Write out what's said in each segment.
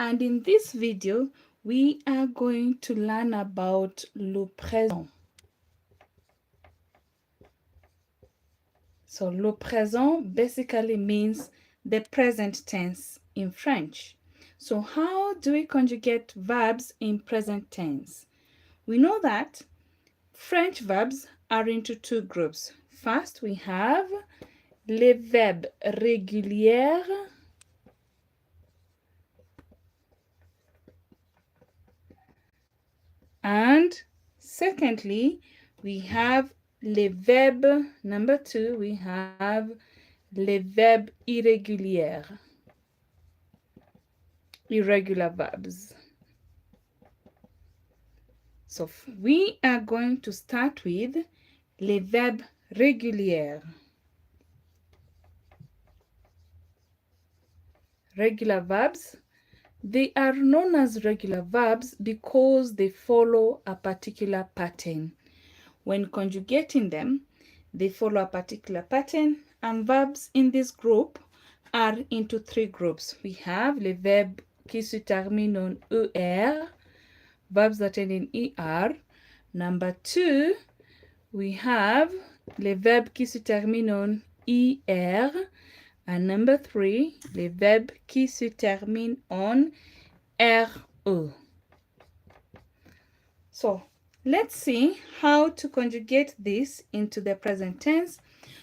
And in this video, we are going to learn about le présent. So le présent basically means the present tense in French. So how do we conjugate verbs in present tense? We know that French verbs are into two groups. First, we have les verbes réguliers and secondly, we have les verbes, number two, we have les verbes irréguliers, irregular verbs. So we are going to start with les verbes réguliers. Regular verbs, they are known as regular verbs because they follow a particular pattern. When conjugating them, they follow a particular pattern, and verbs in this group are into three groups. We have les verbes qui se terminent en er, verbs that end in er. Number two, we have les verbes qui se terminent en ir. And number three, les verbes qui se terminent en re. So let's see how to conjugate this into the present tense.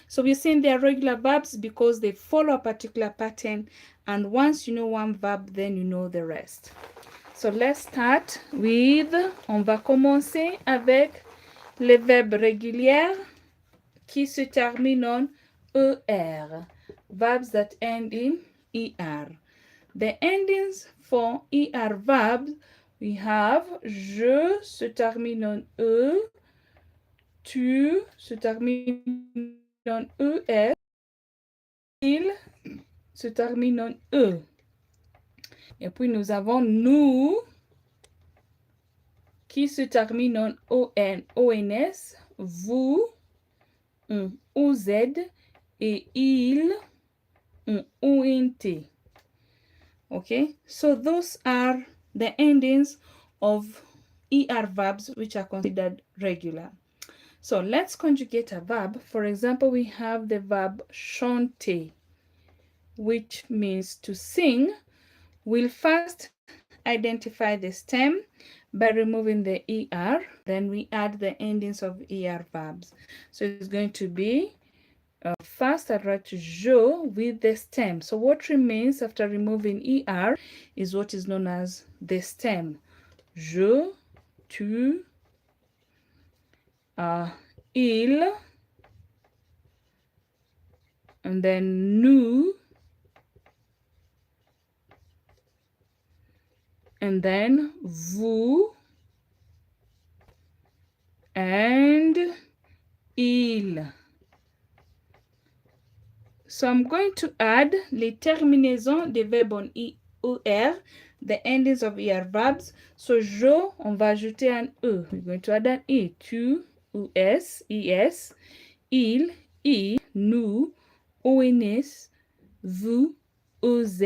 So we're saying they are regular verbs because they follow a particular pattern, and once you know one verb, then you know the rest. So let's start with, on va commencer avec les verbes réguliers qui se terminent en er. Verbs that end in er. The endings for er verbs, we have je se termine en e, tu se termine en es, il se termine en e. Et puis nous avons nous qui se termine en on, ons, vous, on, oz, et il, on, ont. Okay, so those are the endings of er verbs which are considered regular. So let's conjugate a verb. For example, we have the verb chanter, which means to sing. We'll first identify the stem by removing the er, then we add the endings of er verbs. So it's going to be first, I'd write je with the stem. So what remains after removing er is what is known as the stem. Je, tu, il, and then nous, and then vous, and il. So I'm going to add les terminaisons des verbes en er, the endings of er verbs. So je, on va ajouter un e. We're going to add an e. Tu, us, es, il, I, nous, ons, vous, oz,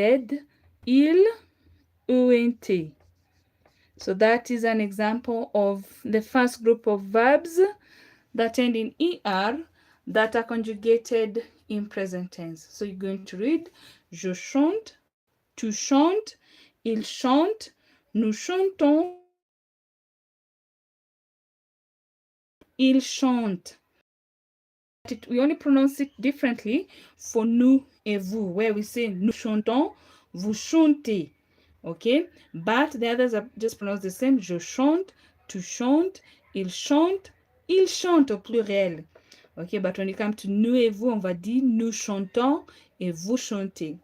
il, ont. So that is an example of the first group of verbs that end in er that are conjugated in present tense. So you're going to read je chante, tu chantes, il chante, nous chantons, il chante. We only pronounce it differently for nous et vous, where we say nous chantons, vous chantez. Okay, but the others are just pronounced the same. Je chante, tu chantes, il chante au pluriel. Okay, but when it comes to nous et vous, on va dire nous chantons et vous chantez.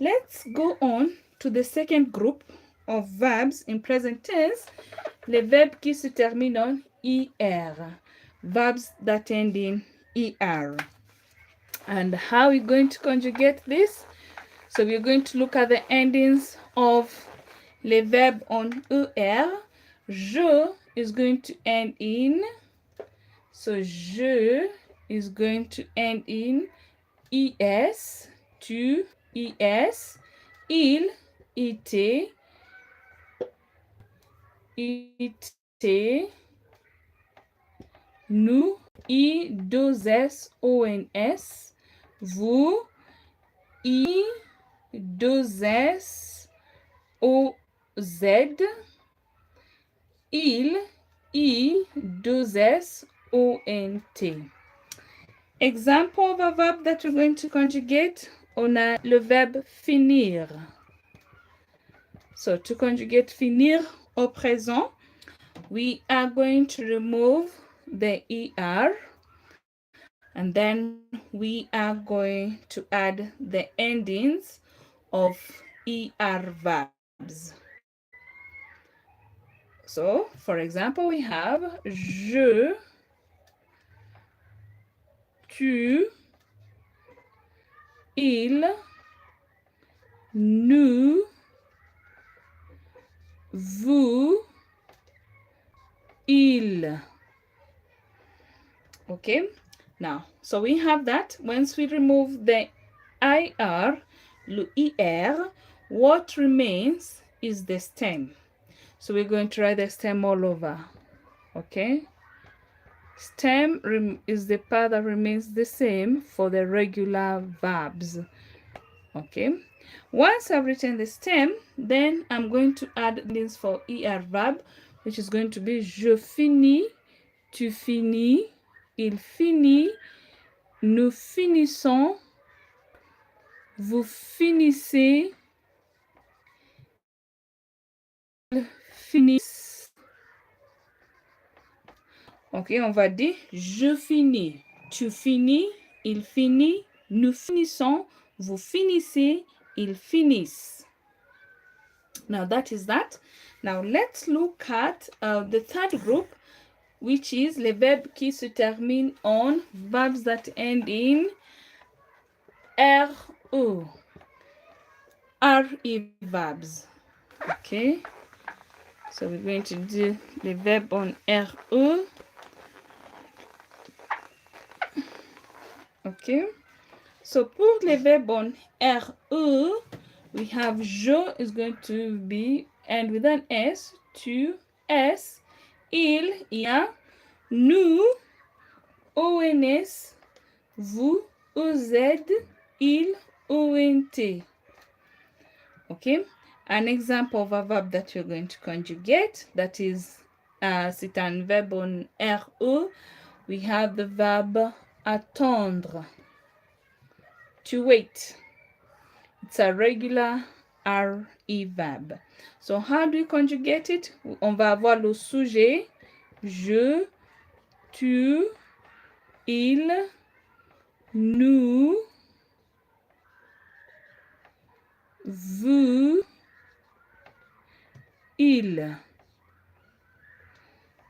Let's go on to the second group of verbs in present tense, les verbes qui se terminent en er, verbs that end in er. And how are we going to conjugate this? So we're going to look at the endings of les verbes on er. Je is going to end in, so je is going to end in es, tu, es, il, it, ité, nous, I2SONS, vous, I2SOZ, il, I2SONT. Example of a verb that we're going to conjugate, on a le verbe finir. So to conjugate finir au présent, we are going to remove the ER, and then we are going to add the endings of ER verbs. So, for example, we have je, tu, il, nous, vous, il. Okay, now, so we have that. Once we remove the IR, le IR, what remains is the stem. So we're going to write the stem all over. Okay, stem is the part that remains the same for the regular verbs. Okay, once I've written the stem, then I'm going to add this for ER verb, which is going to be je finis, tu finis, il finit, nous finissons, vous finissez, ils finissent. Ok, on va dire je finis, tu finis, il finit, nous finissons, vous finissez, ils finissent. Now that is that. Now let's look at the third group, which is les verbes qui se terminent en verbs that end in RE. RE verbs. Okay. So we're going to do the verb on RE. Okay. So pour les verbes on RE, we have je is going to be end with an S, tu, S, il, ya, nous, ONS, vous, OZ, il, ONT. Okay, an example of a verb that you're going to conjugate, that is, c'est un verbe on RE. We have the verb attendre, to wait. It's a regular RE verb. So how do we conjugate it? On va avoir le sujet, je, tu, il, nous, vous, il.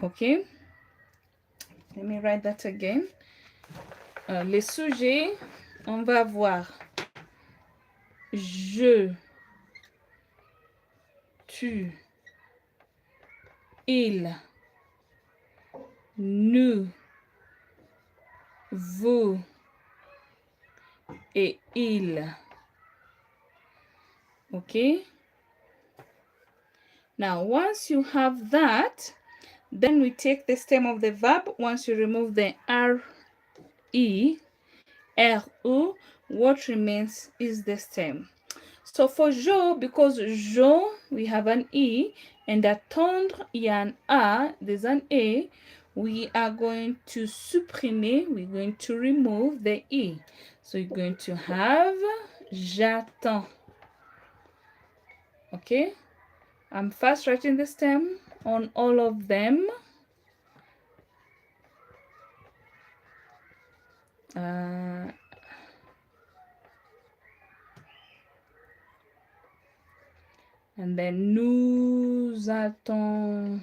Okay, let me write that again. Les sujets, on va avoir je, tu, il, nous, vous et il. Okay. Now, once you have that, then we take the stem of the verb. Once you remove the RE, RE, what remains is the stem. So for je, because je, we have an E, and attendre, il y a an A, there's an A, we are going to supprimer, we're going to remove the E. So you're going to have j'attends. Okay, I'm first writing the stem on all of them. And then nous attendons,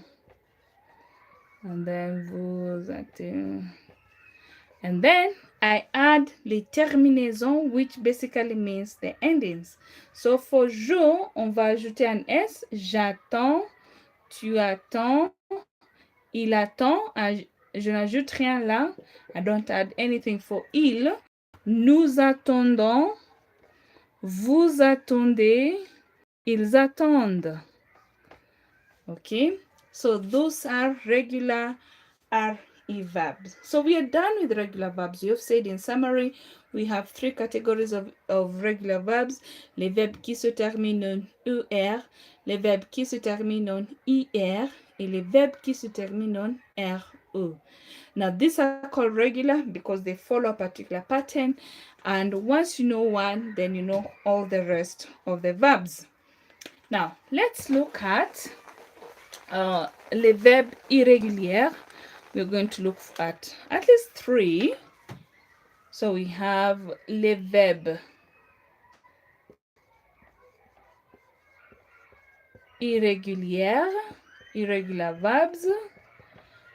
and then vous attendez, and then I add les terminaisons, which basically means the endings. So for je, on va ajouter un S, j'attends, tu attends, il attend, je n'ajoute rien là, I don't add anything for il, nous attendons, vous attendez, ils attendent. Okay, So those are regular RE verbs. So we are done with regular verbs. You've said in summary, we have three categories of regular verbs. Les verbes qui se terminent en ER, les verbes qui se terminent en IR, et les verbes qui se terminent en RE. Now, these are called regular because they follow a particular pattern. And once you know one, then you know all the rest of the verbs. Now, let's look at les verbes irréguliers. We're going to look at least three. So we have les verbes irréguliers, irregular verbs.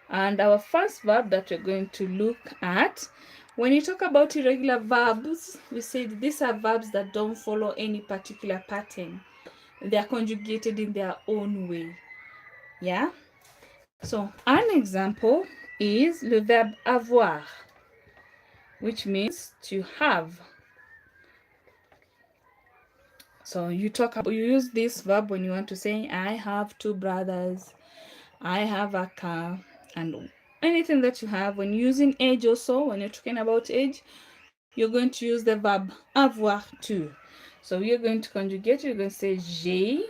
And our first verb that we're going to look at, when you talk about irregular verbs, we said these are verbs that don't follow any particular pattern. They are conjugated in their own way. Yeah? So an example is le verbe avoir, which means to have. So you use this verb when you want to say, I have two brothers, I have a car, and anything that you have. When using age also, when you're talking about age, you're going to use the verb avoir too. So you're going to conjugate, you're going to say j'ai,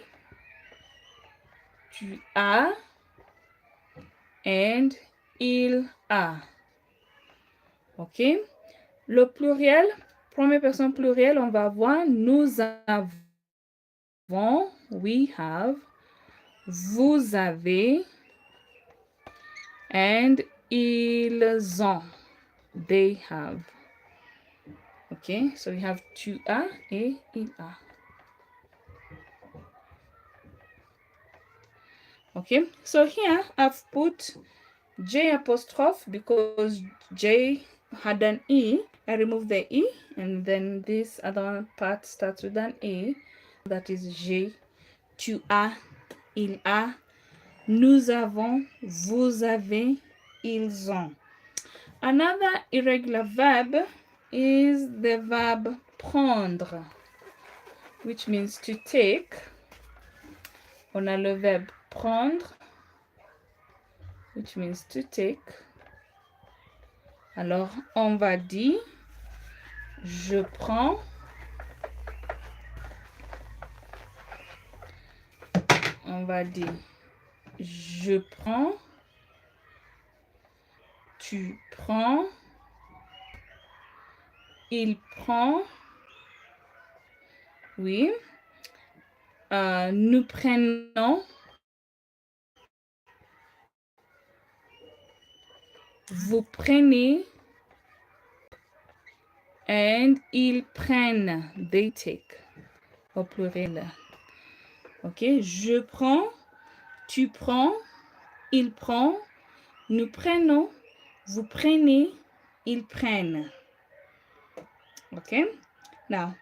tu as, and il a. Okay? Le pluriel, première personne pluriel, on va voir nous avons, we have, vous avez, and ils ont, they have. Okay, so we have tu as et il a. Okay, so here I've put J apostrophe because J had an E. I removed the E and then this other part starts with an A. That is J. Tu as, il a, nous avons, vous avez, ils ont. Another irregular verb is the verb prendre, which means to take. On a le verbe prendre, which means to take. Alors, on va dire, je prends, on va dire, je prends, tu prends, il prend, oui, nous prenons, vous prenez, and ils prennent, they take, au pluriel. Ok, je prends, tu prends, il prend, nous prenons, vous prenez, ils prennent. Okay, now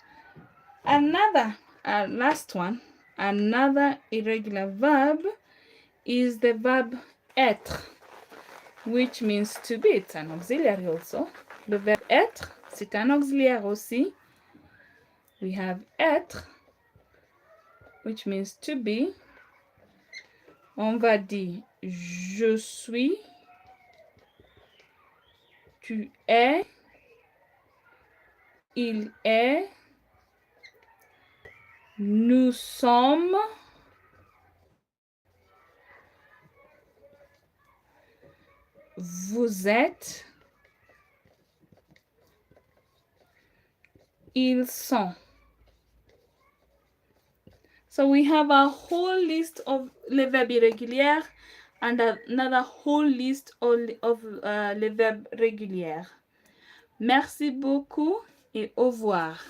another last one, another irregular verb is the verb être, which means to be. It's an auxiliary also. Le verbe être, c'est un auxiliaire aussi. We have être, which means to be. On va dire je suis, tu es, il est, nous sommes, vous êtes, ils sont. So we have a whole list of les verbes irréguliers and another whole list of les verbes réguliers. Merci beaucoup et au revoir.